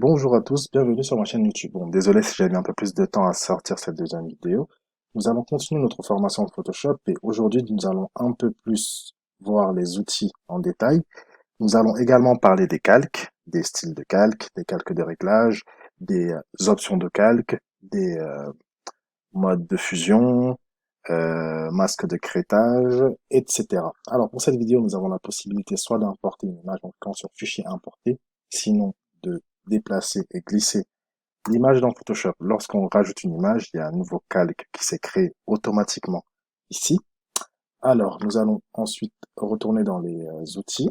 Bonjour à tous, bienvenue sur ma chaîne YouTube. Bon, désolé si j'ai mis un peu plus de temps à sortir cette deuxième vidéo. Nous allons continuer notre formation en Photoshop et aujourd'hui nous allons un peu plus voir les outils en détail. Nous allons également parler des calques, des styles de calque, des calques de réglage, des options de calque, des modes de fusion, masque de crêtage, etc. Alors pour cette vidéo, nous avons la possibilité soit d'importer une image en cliquant sur Fichier importer, sinon de déplacer et glisser l'image dans Photoshop. Lorsqu'on rajoute une image, il y a un nouveau calque qui s'est créé automatiquement ici. Alors, nous allons ensuite retourner dans les outils.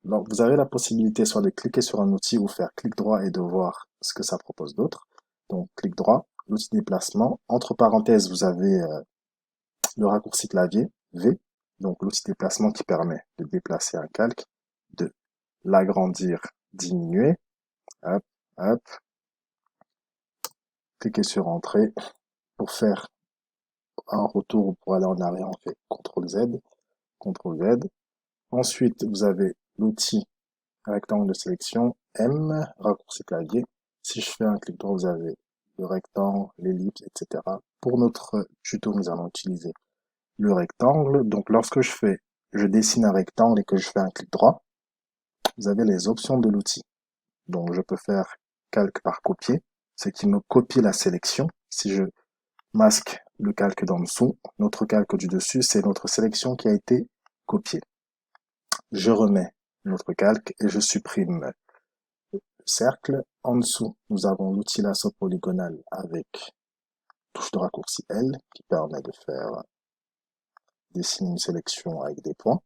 Donc, vous avez la possibilité soit de cliquer sur un outil ou faire clic droit et de voir ce que ça propose d'autre. Donc, clic droit, l'outil déplacement. Entre parenthèses, vous avez le raccourci clavier V, donc l'outil déplacement qui permet de déplacer un calque, de l'agrandir, diminuer. Hop, hop. Cliquez sur Entrée. Pour faire un retour pour aller en arrière, on fait CTRL Z, CTRL Z. Ensuite, vous avez l'outil rectangle de sélection, M, raccourci clavier. Si je fais un clic droit, vous avez le rectangle, l'ellipse, etc. Pour notre tuto, nous allons utiliser le rectangle. Donc, lorsque je dessine un rectangle et que je fais un clic droit, vous avez les options de l'outil. Donc, je peux faire calque par copier, ce qui me copie la sélection. Si je masque le calque d'en dessous, notre calque du dessus, c'est notre sélection qui a été copiée. Je remets notre calque et je supprime le cercle. En dessous, nous avons l'outil lasso polygonal avec touche de raccourci L qui permet de faire dessiner une sélection avec des points.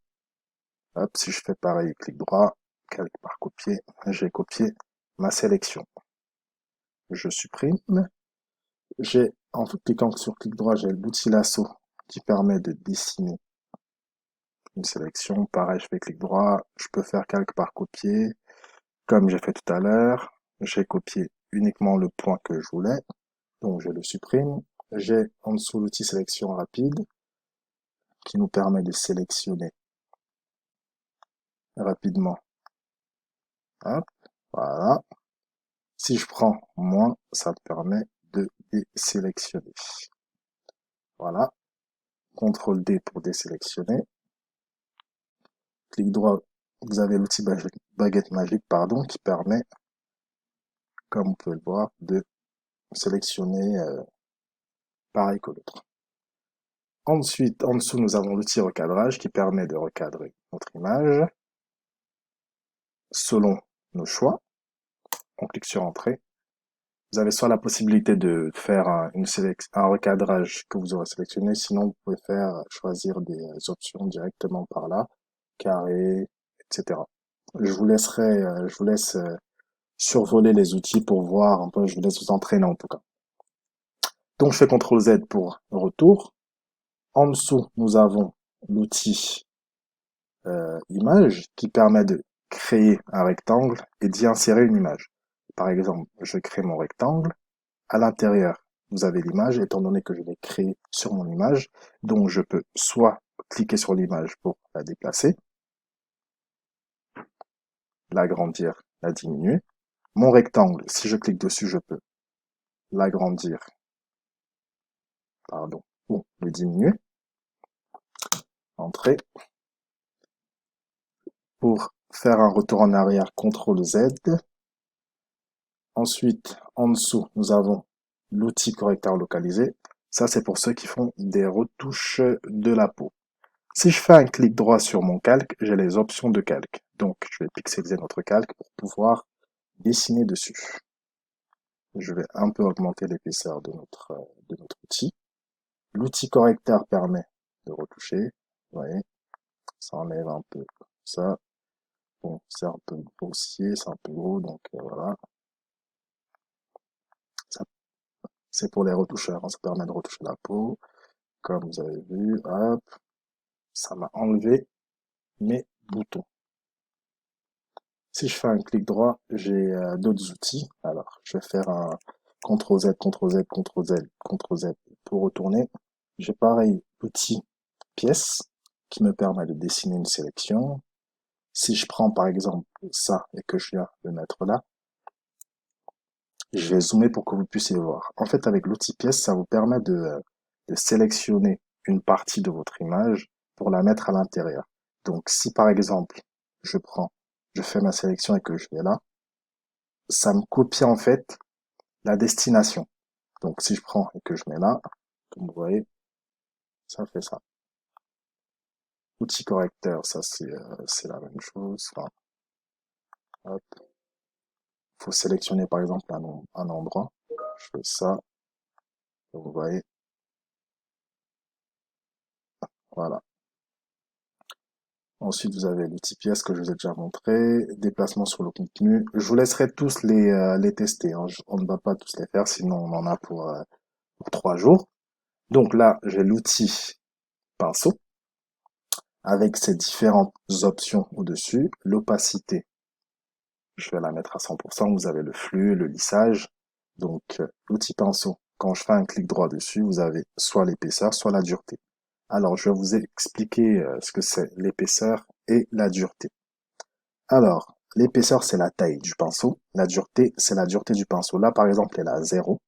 Hop, si je fais pareil, clic droit, calque par copier, j'ai copié ma sélection. Je supprime. En cliquant sur clic droit, j'ai l'outil lasso qui permet de dessiner une sélection. Pareil, je fais clic droit, je peux faire calque par copier, comme j'ai fait tout à l'heure. J'ai copié uniquement le point que je voulais, donc je le supprime. J'ai en dessous l'outil sélection rapide qui nous permet de sélectionner rapidement. Hop, voilà. Si je prends moins, ça me permet de désélectionner. Voilà. CTRL D pour désélectionner. Clic droit, vous avez l'outil baguette magique, pardon, qui permet, comme vous pouvez le voir, de sélectionner pareil que l'autre. Ensuite, en dessous, nous avons l'outil recadrage qui permet de recadrer notre image selon nos choix. On clique sur Entrée. Vous avez soit la possibilité de faire un recadrage que vous aurez sélectionné, sinon vous pouvez choisir des options directement par là, carré, etc. Je vous laisse survoler les outils pour voir un peu, je vous laisse vous entraîner en tout cas. Donc je fais CTRL Z pour retour. En dessous, nous avons l'outil image qui permet de créer un rectangle et d'y insérer une image. Par exemple, je crée mon rectangle. À l'intérieur, vous avez l'image, étant donné que je l'ai créé sur mon image. Donc, je peux soit cliquer sur l'image pour la déplacer, l'agrandir, la diminuer. Mon rectangle, si je clique dessus, je peux l'agrandir, pardon, ou le diminuer. Entrée. Pour faire un retour en arrière, CTRL Z. Ensuite, en dessous, nous avons l'outil correcteur localisé. Ça, c'est pour ceux qui font des retouches de la peau. Si je fais un clic droit sur mon calque, j'ai les options de calque. Donc, je vais pixeliser notre calque pour pouvoir dessiner dessus. Je vais un peu augmenter l'épaisseur de notre outil. L'outil correcteur permet de retoucher. Vous voyez, ça enlève un peu ça. Bon, c'est un peu grossier, c'est un peu gros, donc voilà. C'est pour les retoucheurs, hein, ça permet de retoucher la peau. Comme vous avez vu, hop, ça m'a enlevé mes boutons. Si je fais un clic droit, j'ai d'autres outils. Alors, je vais faire un CTRL Z, CTRL Z, CTRL Z, CTRL Z pour retourner. J'ai pareil l'outil pièce qui me permet de dessiner une sélection. Si je prends par exemple ça et que je viens le mettre là, Je vais zoomer pour que vous puissiez voir. En fait, avec l'outil pièce, ça vous permet de sélectionner une partie de votre image pour la mettre à l'intérieur. Donc, si par exemple, je prends, je fais ma sélection et que je vais là, ça me copie en fait la destination. Donc, si je prends et que je mets là, comme vous voyez, ça fait ça. Outil correcteur, ça c'est la même chose. Enfin, hop. Faut sélectionner par exemple un endroit. Je fais ça, vous voyez, voilà. Ensuite, vous avez l'outil pièce que je vous ai déjà montré, déplacement sur le contenu. Je vous laisserai tous les tester, hein. On ne va pas tous les faire, sinon on en a pour 3 jours. Donc là, j'ai l'outil pinceau avec ses différentes options au-dessus. L'opacité, je vais la mettre à 100%. Vous avez le flux, le lissage. Donc, l'outil pinceau, quand je fais un clic droit dessus, vous avez soit l'épaisseur, soit la dureté. Alors, je vais vous expliquer ce que c'est l'épaisseur et la dureté. Alors, l'épaisseur, c'est la taille du pinceau. La dureté, c'est la dureté du pinceau. Là, par exemple, elle est à 0.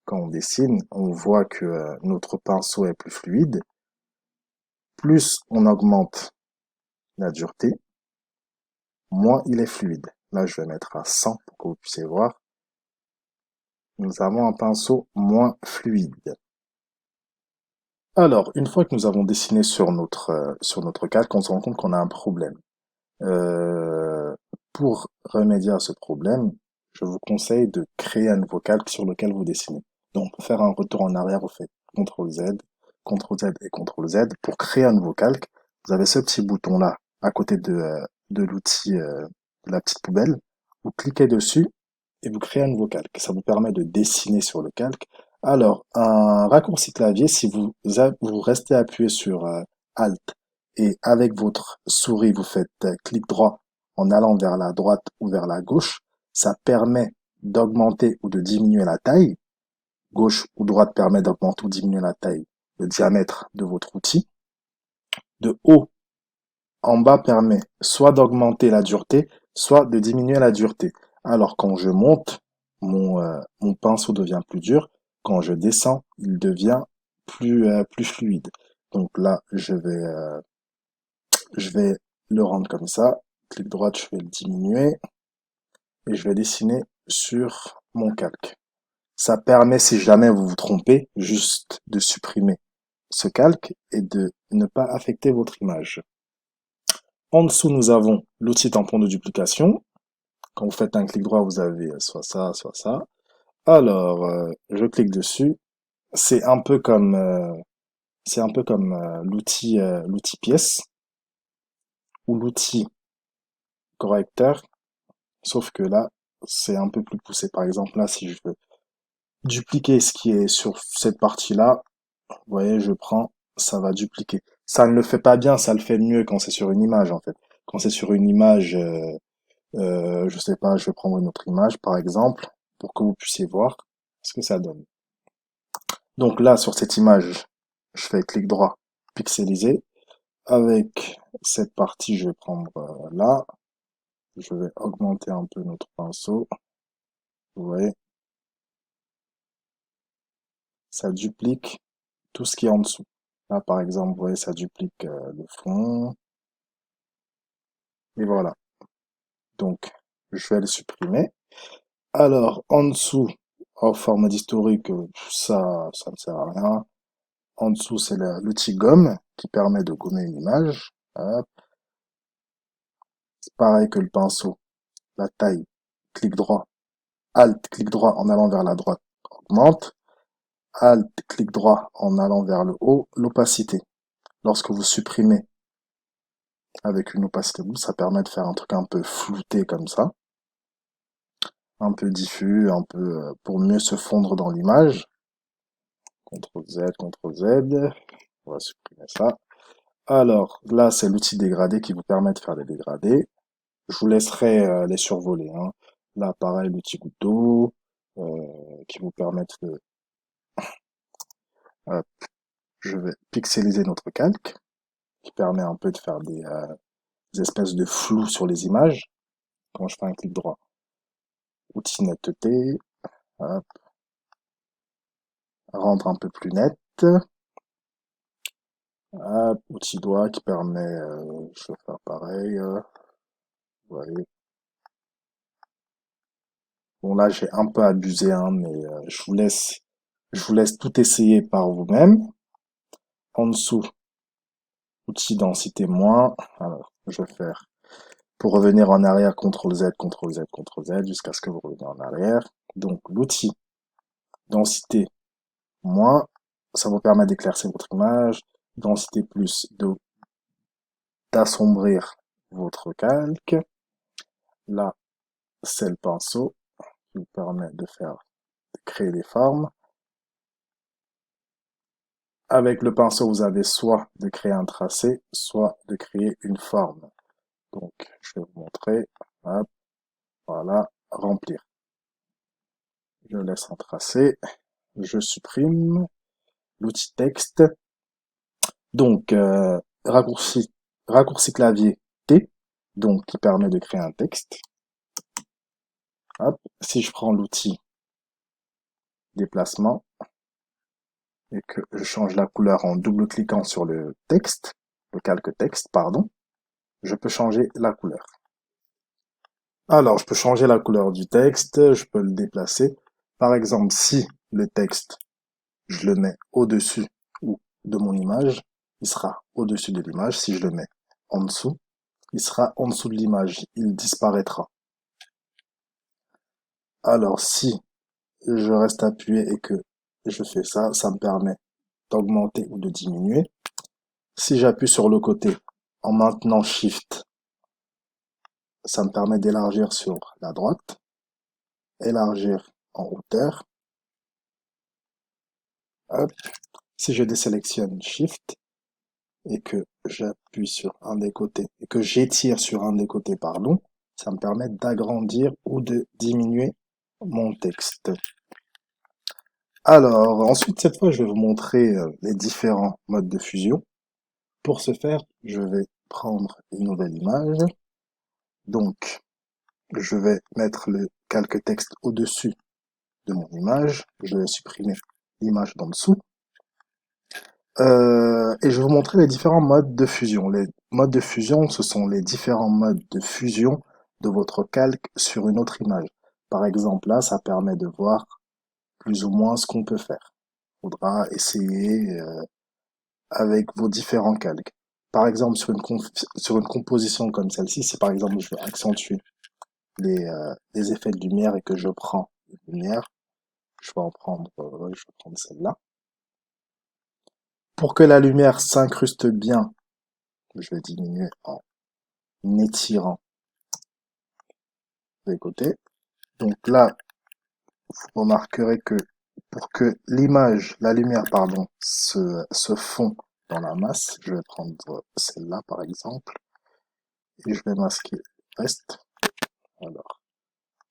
Quand on dessine, on voit que notre pinceau est plus fluide. Plus on augmente la dureté, moins il est fluide. Là, je vais mettre à 100 pour que vous puissiez voir. Nous avons un pinceau moins fluide. Alors, une fois que nous avons dessiné sur notre calque, on se rend compte qu'on a un problème. Euh, pour remédier à ce problème, je vous conseille de créer un nouveau calque sur lequel vous dessinez. Donc, pour faire un retour en arrière, vous faites CTRL Z, CTRL Z et CTRL Z. Pour créer un nouveau calque, vous avez ce petit bouton-là à côté de l'outil de la petite poubelle. Vous cliquez dessus et vous créez un nouveau calque. Ça vous permet de dessiner sur le calque. Alors, un raccourci clavier, si vous restez appuyé sur Alt et avec votre souris, vous faites clic droit en allant vers la droite ou vers la gauche, ça permet d'augmenter ou de diminuer la taille. Gauche ou droite permet d'augmenter ou diminuer la taille, le diamètre de votre outil. De haut en bas permet soit d'augmenter la dureté, soit de diminuer la dureté. Alors quand je monte, mon pinceau devient plus dur. Quand je descends, il devient plus fluide. Donc là, je vais le rendre comme ça. Clic droit, je vais le diminuer et je vais dessiner sur mon calque. Ça permet, si jamais vous vous trompez, juste de supprimer ce calque et de ne pas affecter votre image. En dessous, nous avons l'outil tampon de duplication. Quand vous faites un clic droit, vous avez soit ça, soit ça. Alors, je clique dessus. C'est un peu comme, l'outil pièce ou l'outil correcteur, sauf que là, c'est un peu plus poussé. Par exemple, là, si je veux dupliquer ce qui est sur cette partie-là, vous voyez, je prends, ça va dupliquer. Ça ne le fait pas bien, ça le fait mieux quand c'est sur une image, en fait. Quand c'est sur une image, je sais pas, je vais prendre une autre image, par exemple, pour que vous puissiez voir ce que ça donne. Donc là, sur cette image, je fais clic droit, pixeliser. Avec cette partie, je vais prendre là. Je vais augmenter un peu notre pinceau. Vous voyez, ça duplique tout ce qui est en dessous. Là, par exemple, vous voyez, ça duplique le fond. Et voilà. Donc, je vais le supprimer. Alors, en dessous, en forme d'historique, ça ne sert à rien. En dessous, c'est l'outil gomme qui permet de gommer une image. Hop. C'est pareil que le pinceau. La taille, clic droit, Alt, clic droit en allant vers la droite, augmente. Alt, clic droit en allant vers le haut, l'opacité. Lorsque vous supprimez avec une opacité boule, ça permet de faire un truc un peu flouté comme ça, un peu diffus, un peu pour mieux se fondre dans l'image. CTRL Z, CTRL Z. On va supprimer ça. Alors, là, c'est l'outil dégradé qui vous permet de faire des dégradés. Je vous laisserai les survoler, hein. Là, pareil, l'outil goutte d'eau qui vous permet de... hop, je vais pixeliser notre calque, qui permet un peu de faire des espèces de flou sur les images quand je fais un clic droit. outil netteté, hop, rendre un peu plus net, hop, outil doigt qui permet, je vais faire pareil, vous voyez. Bon là j'ai un peu abusé, hein, mais je vous laisse tout essayer par vous-même. En dessous, outil densité moins, alors je vais faire, pour revenir en arrière, CTRL Z, CTRL Z, CTRL Z, jusqu'à ce que vous reveniez en arrière. Donc l'outil densité moins, ça vous permet d'éclaircir votre image. Densité plus, d'assombrir votre calque. Là, c'est le pinceau qui vous permet de créer des formes. Avec le pinceau, vous avez soit de créer un tracé, soit de créer une forme. Donc, je vais vous montrer. Hop, voilà, remplir. Je laisse un tracé. Je supprime l'outil texte. Donc, raccourci clavier T, donc qui permet de créer un texte. Hop, si je prends l'outil déplacement et que je change la couleur en double-cliquant sur le texte, le calque texte, pardon, je peux changer la couleur. Alors, je peux changer la couleur du texte, je peux le déplacer. Par exemple, si le texte, je le mets au-dessus de mon image, il sera au-dessus de l'image. Si je le mets en dessous, il sera en dessous de l'image, il disparaîtra. Alors, si je reste appuyé et que je fais ça, ça me permet d'augmenter ou de diminuer. Si j'appuie sur le côté en maintenant Shift, ça me permet d'élargir sur la droite, élargir en hauteur. Hop. Si je désélectionne Shift et que j'appuie sur un des côtés et que j'étire sur un des côtés, pardon, ça me permet d'agrandir ou de diminuer mon texte. Alors, ensuite, cette fois, je vais vous montrer les différents modes de fusion. Pour ce faire, je vais prendre une nouvelle image. Donc, je vais mettre le calque texte au-dessus de mon image. Je vais supprimer l'image d'en dessous. Et je vais vous montrer les différents modes de fusion. Les modes de fusion, ce sont les différents modes de fusion de votre calque sur une autre image. Par exemple, là, ça permet de voir plus ou moins ce qu'on peut faire. Il faudra essayer avec vos différents calques. Par exemple, sur une composition comme celle-ci, si par exemple je veux accentuer les effets de lumière et que je prends une lumière, je vais prendre celle-là. Pour que la lumière s'incruste bien, je vais diminuer en étirant les côtés. Donc là, vous remarquerez que pour que la lumière, pardon, se fond dans la masse, je vais prendre celle-là par exemple, et je vais masquer le reste. Alors,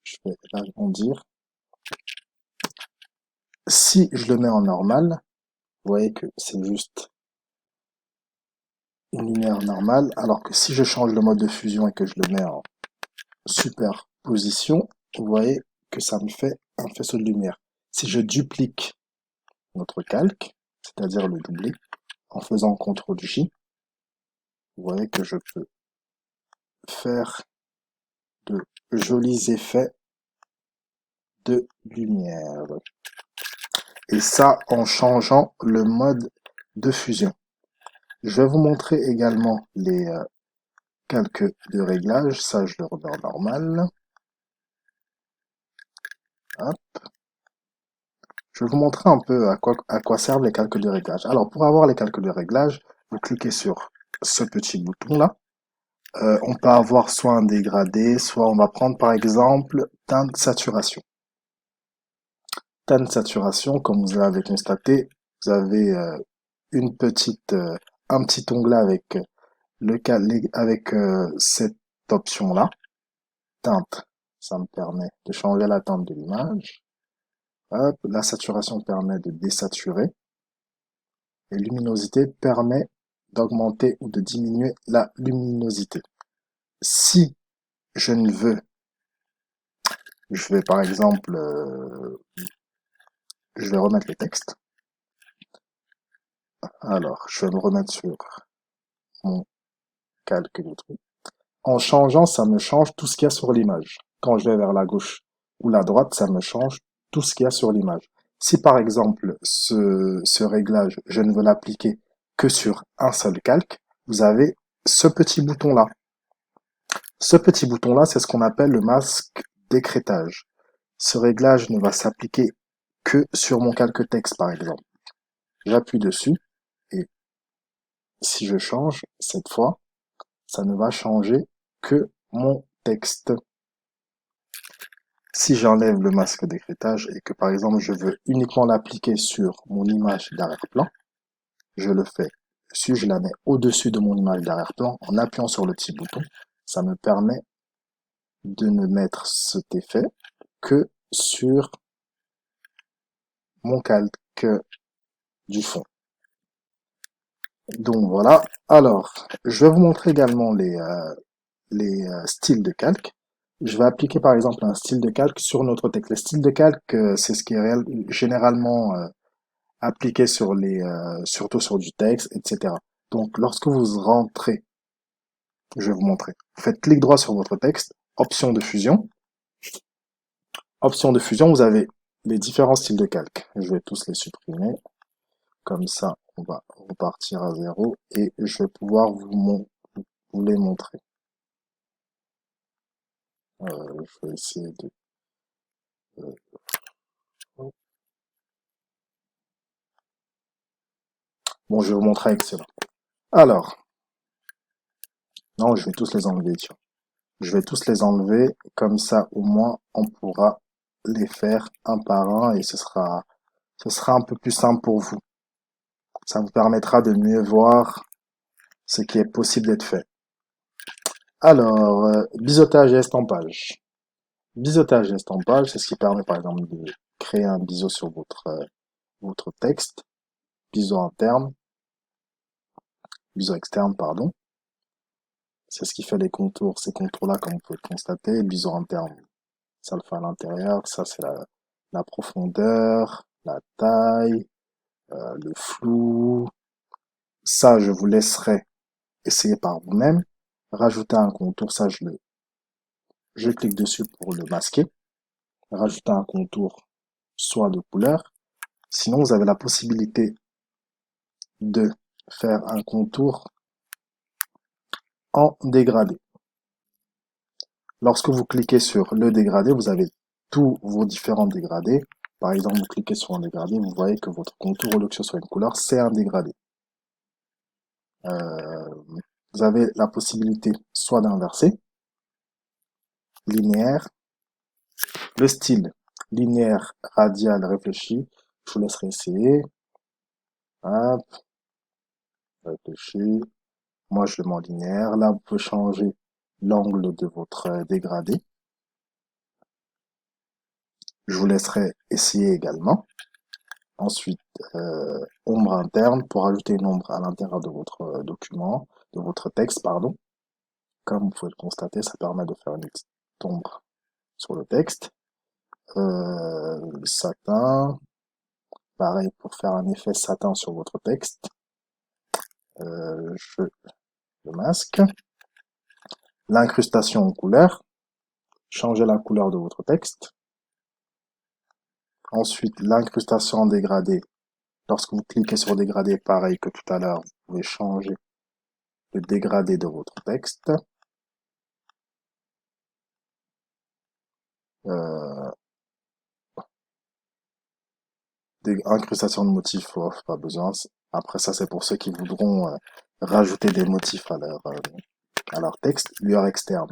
je vais l'agrandir. Si je le mets en normal, vous voyez que c'est juste une lumière normale, alors que si je change le mode de fusion et que je le mets en superposition, vous voyez que ça me fait un faisceau de lumière. Si je duplique notre calque, c'est-à-dire le doubler, en faisant CTRL-J, vous voyez que je peux faire de jolis effets de lumière. Et ça en changeant le mode de fusion. Je vais vous montrer également les calques de réglage. Ça, je le remets en normal. Hop. Je vais vous montrer un peu à quoi servent les calques de réglage. Alors, pour avoir les calques de réglage, vous cliquez sur ce petit bouton-là. On peut avoir soit un dégradé, soit on va prendre par exemple teinte saturation. Teinte saturation, comme vous l'avez constaté, vous avez un petit onglet avec cette option-là. Teinte, ça me permet de changer la teinte de l'image. Hop, la saturation permet de désaturer. Et luminosité permet d'augmenter ou de diminuer la luminosité. Si je ne veux Je vais par exemple, je vais remettre le texte. Alors, je vais me remettre sur mon calque de truc. En changeant, ça me change tout ce qu'il y a sur l'image. Quand je vais vers la gauche ou la droite, ça me change tout ce qu'il y a sur l'image. Si par exemple, ce réglage, je ne veux l'appliquer que sur un seul calque, vous avez ce petit bouton-là. Ce petit bouton-là, c'est ce qu'on appelle le masque d'écrêtage. Ce réglage ne va s'appliquer que sur mon calque texte, par exemple. J'appuie dessus et si je change, cette fois, ça ne va changer que mon texte. Si j'enlève le masque d'écrêtage et que par exemple je veux uniquement l'appliquer sur mon image d'arrière-plan, je le fais. Si je la mets au-dessus de mon image d'arrière-plan en appuyant sur le petit bouton, ça me permet de ne mettre cet effet que sur mon calque du fond. Donc voilà. Alors, je vais vous montrer également les styles de calque. Je vais appliquer par exemple un style de calque sur notre texte. Les styles de calque, c'est ce qui est généralement appliqué sur surtout sur du texte, etc. Donc, lorsque vous rentrez, je vais vous montrer. Vous faites clic droit sur votre texte, option de fusion. Option de fusion, vous avez les différents styles de calque. Je vais tous les supprimer. Comme ça, on va repartir à zéro et je vais pouvoir vous les montrer. Je vais essayer de... Bon, je vais vous montrer excellent. Alors, non, je vais tous les enlever, tiens. Je vais tous les enlever, comme ça au moins on pourra les faire un par un et ce sera un peu plus simple pour vous. Ça vous permettra de mieux voir ce qui est possible d'être fait. Alors, biseautage et estampage. Biseautage et estampage, c'est ce qui permet par exemple de créer un biseau sur votre texte. Biseau interne, biseau externe, pardon. C'est ce qui fait les contours, ces contours-là, comme vous pouvez le constater. Biseau interne, ça le fait à l'intérieur. Ça, c'est la profondeur, la taille, le flou. Ça, je vous laisserai essayer par vous-même. Rajouter un contour, ça, je clique dessus pour le masquer. Rajouter un contour, soit de couleur. Sinon, vous avez la possibilité de faire un contour en dégradé. Lorsque vous cliquez sur le dégradé, vous avez tous vos différents dégradés. Par exemple, vous cliquez sur un dégradé, vous voyez que votre contour, au lieu que ce soit une couleur, c'est un dégradé. Vous avez la possibilité soit d'inverser, linéaire, le style linéaire, radial, réfléchi. Je vous laisserai essayer. Hop, réfléchi. Moi, je le mets en linéaire. Là, vous pouvez changer l'angle de votre dégradé. Je vous laisserai essayer également. Ensuite, ombre interne pour ajouter une ombre à l'intérieur de votre document, de votre texte, pardon. Comme vous pouvez le constater, ça permet de faire une petite ombre sur le texte. Satin, pareil pour faire un effet satin sur votre texte. Je le masque. L'incrustation en couleur. Changez la couleur de votre texte. Ensuite, l'incrustation en dégradé. Lorsque vous cliquez sur dégradé, pareil que tout à l'heure, vous pouvez changer le dégradé de votre texte. Euh, des incrustations de motifs, oh, pas besoin. Après ça, c'est pour ceux qui voudront rajouter des motifs à leur texte. Lueur externe.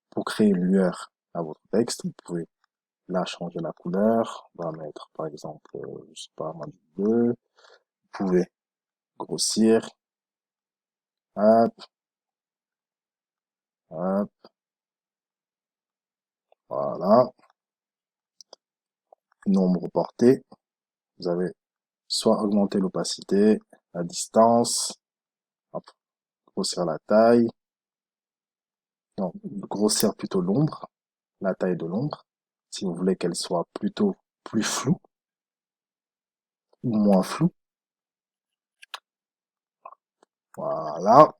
Pour créer une lueur à votre texte, vous pouvez là changer la couleur. On va mettre par exemple, je sais pas, moi, du bleu. Vous pouvez grossir. Hop, hop, voilà. Nombre porté. Vous avez soit augmenter l'opacité, la distance, hop, grossir la taille, non, grossir plutôt l'ombre, la taille de l'ombre. si vous voulez qu'elle soit plutôt plus floue ou moins floue. Voilà.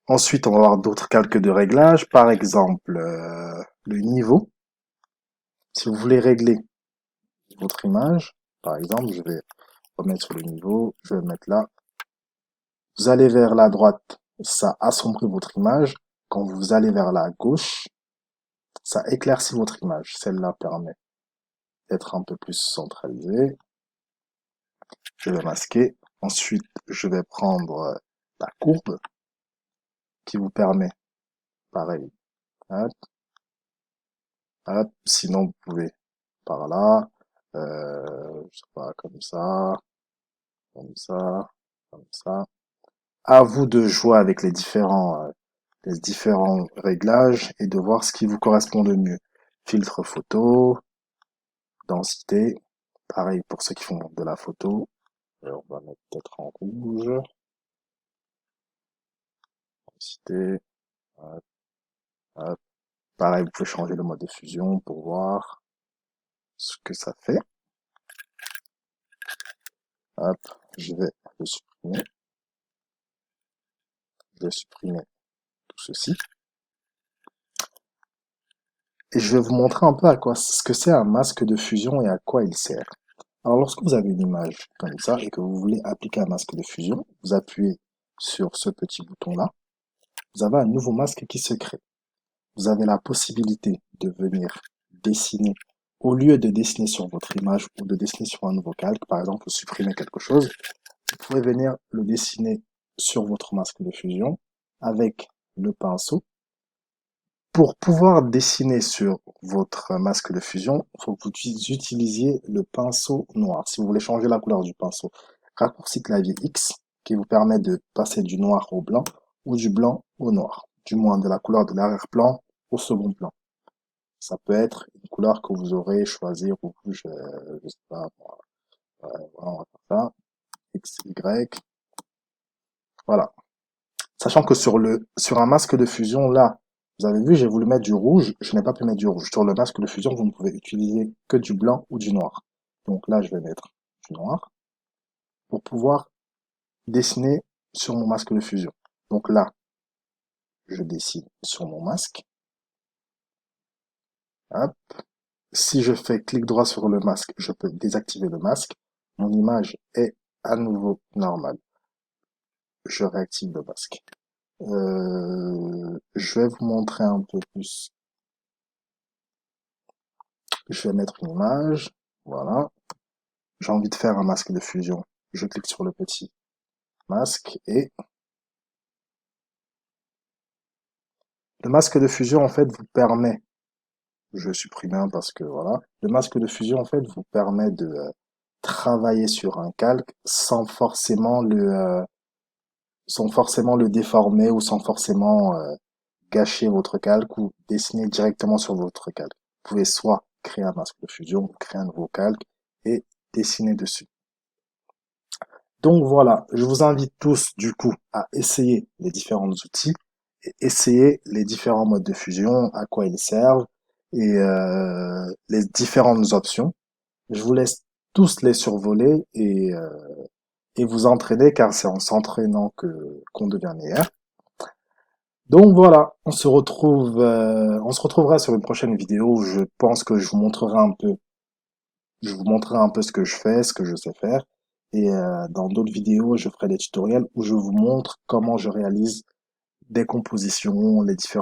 Ensuite, on va avoir d'autres calques de réglage, par exemple le niveau. Si vous voulez régler votre image, par exemple, je vais remettre sur le niveau, je vais le mettre là. Vous allez vers la droite, ça assombrit votre image. Quand vous allez vers la gauche, ça éclaircit votre image. Celle-là permet d'être un peu plus centralisée. Je vais masquer. Ensuite, je vais prendre la courbe qui vous permet, pareil, hop, hop. Sinon, vous pouvez par là, je sais pas, comme ça, comme ça, comme ça. À vous de jouer avec les différents réglages et de voir ce qui vous correspond le mieux. Filtre photo, densité, pareil pour ceux qui font de la photo. On va mettre peut-être en rouge, densité, hop, hop. Pareil, vous pouvez changer le mode de fusion pour voir ce que ça fait. Hop, je vais le supprimer. Je vais supprimer tout ceci. Et je vais vous montrer un peu à quoi ce que c'est un masque de fusion et à quoi il sert. Alors, lorsque vous avez une image comme ça et que vous voulez appliquer un masque de fusion, vous appuyez sur ce petit bouton-là. Vous avez un nouveau masque qui se crée. Vous avez la possibilité de venir dessiner, au lieu de dessiner sur votre image ou de dessiner sur un nouveau calque, par exemple, vous supprimez quelque chose, vous pouvez venir le dessiner sur votre masque de fusion avec le pinceau. Pour pouvoir dessiner sur votre masque de fusion, il faut que vous utilisiez le pinceau noir. Si vous voulez changer la couleur du pinceau, raccourci clavier X qui vous permet de passer du noir au blanc ou du blanc au noir, du moins de la couleur de l'arrière-plan au second plan. Ça peut être une couleur que vous aurez choisi rouge, je sais pas, voilà, on va faire ça, X, Y, voilà. Sachant que sur un masque de fusion, là, vous avez vu, j'ai voulu mettre du rouge, je n'ai pas pu mettre du rouge. Sur le masque de fusion, vous ne pouvez utiliser que du blanc ou du noir. Donc là, je vais mettre du noir pour pouvoir dessiner sur mon masque de fusion. Donc là, je dessine sur mon masque. Hop. Si je fais clic droit sur le masque, je peux désactiver le masque. Mon image est à nouveau normale. Je réactive le masque. Je vais vous montrer un peu plus. Je vais mettre une image. Voilà. J'ai envie de faire un masque de fusion. Je clique sur le petit masque et le masque de fusion en fait vous permet, je supprime un parce que voilà, le masque de fusion en fait vous permet de travailler sur un calque sans forcément le déformer ou sans forcément gâcher votre calque ou dessiner directement sur votre calque. Vous pouvez soit créer un masque de fusion, créer un nouveau calque et dessiner dessus. Donc voilà, je vous invite tous du coup à essayer les différents outils et essayer les différents modes de fusion, à quoi ils servent et les différentes options. Je vous laisse tous les survoler et vous entraîner car c'est en s'entraînant que qu'on devient meilleur. Donc voilà, on se retrouvera sur une prochaine vidéo où je pense que je vous montrerai un peu ce que je fais, ce que je sais faire. Et dans d'autres vidéos, je ferai des tutoriels où je vous montre comment je réalise des compositions, les différents